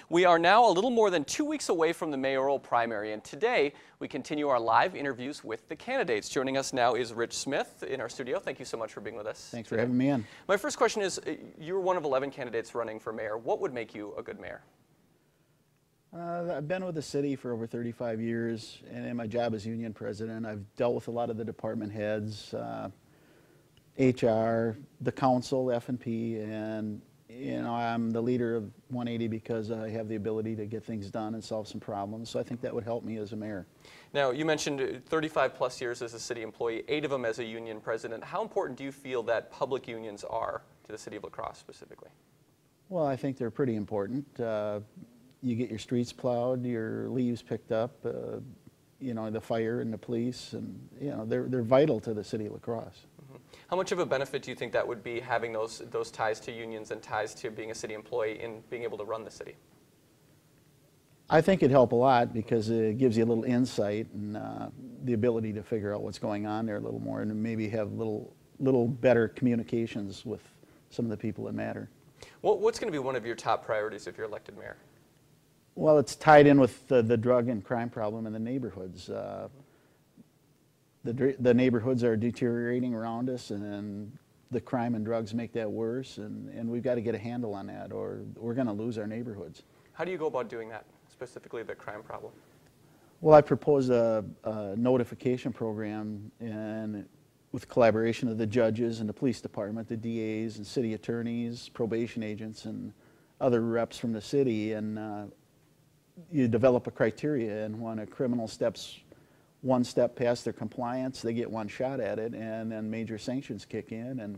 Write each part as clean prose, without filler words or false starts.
We are now a little more than 2 weeks away from the mayoral primary, and today we continue our live interviews with the candidates. Joining us now is Rich Smith in our studio. Thank you so much for being with us. Thanks for having me in. My first question is, you're one of 11 candidates running for mayor. What would make you a good mayor? I've been with the city for over 35 years, and in my job as union president, I've dealt with a lot of the department heads, HR, the council, F&P, and I'm the leader of 180 because I have the ability to get things done and solve some problems. So I think that would help me as a mayor. Now, you mentioned 35 plus years as a city employee, 8 of them as a union president. How important do you feel that public unions are to the city of La Crosse specifically? Well, I think they're pretty important. You get your streets plowed, your leaves picked up, the fire and the police, and they're vital to the city of La Crosse. How much of a benefit do you think that would be, having those ties to unions and ties to being a city employee in being able to run the city? I think it'd help a lot because it gives you a little insight and the ability to figure out what's going on there a little more, and maybe have little better communications with some of the people that matter. Well, what's going to be one of your top priorities if you're elected mayor? Well, it's tied in with the drug and crime problem in the neighborhoods. The neighborhoods are deteriorating around us, and the crime and drugs make that worse, and we've got to get a handle on that, or we're going to lose our neighborhoods. How do you go about doing that, specifically the crime problem? Well, I proposed a notification program, and with collaboration of the judges and the police department, the DAs and city attorneys, probation agents, and other reps from the city, and you develop a criteria, and when a criminal steps one step past their compliance, they get one shot at it, and then major sanctions kick in, and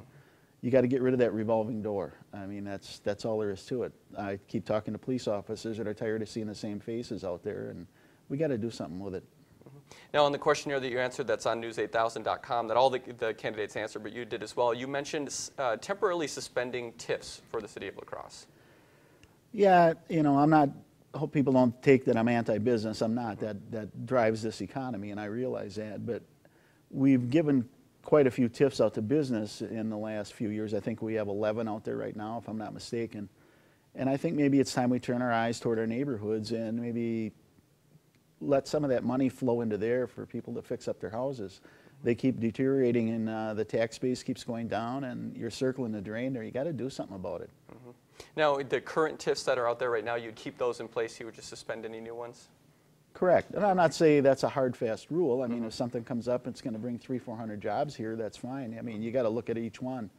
you got to get rid of that revolving door. I mean, that's all there is to it. I keep talking to police officers that are tired of seeing the same faces out there, and we got to do something with it. Now, on the questionnaire that you answered that's on news8000.com, that all the candidates answered, but you did as well, you mentioned temporarily suspending TIFs for the city of La Crosse. Yeah, I hope people don't take that I'm anti-business. I'm not. That drives this economy, and I realize that. But we've given quite a few TIFs out to business in the last few years. I think we have 11 out there right now, if I'm not mistaken. And I think maybe it's time we turn our eyes toward our neighborhoods and maybe let some of that money flow into there for people to fix up their houses. They keep deteriorating, and the tax base keeps going down, and you're circling the drain there. You got to do something about it. Now, the current TIFs that are out there right now, you'd keep those in place, you would just suspend any new ones? Correct. And I'm not saying that's a hard, fast rule. I mean, if something comes up and it's going to bring 300-400 jobs here, that's fine. I mean, you got to look at each one.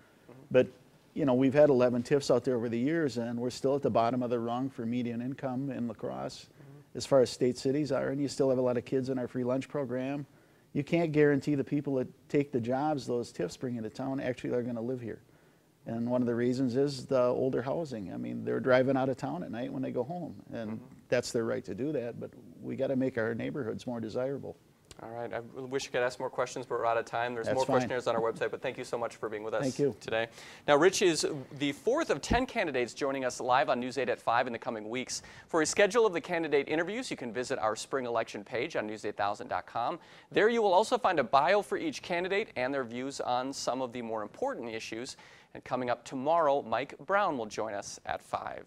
But, we've had 11 TIFs out there over the years, and we're still at the bottom of the rung for median income in La Crosse as far as state cities are, and you still have a lot of kids in our free lunch program. You can't guarantee the people that take the jobs those TIFs bring into town actually are going to live here. And one of the reasons is the older housing. I mean, they're driving out of town at night when they go home, and that's their right to do that, but we got to make our neighborhoods more desirable. All right. I wish I could ask more questions, but we're out of time. There's more questionnaires on our website, but thank you so much for being with us today. Now, Rich is the 4th of 10 candidates joining us live on News 8 at 5 in the coming weeks. For a schedule of the candidate interviews, you can visit our spring election page on news8000.com. There you will also find a bio for each candidate and their views on some of the more important issues. And coming up tomorrow, Mike Brown will join us at 5.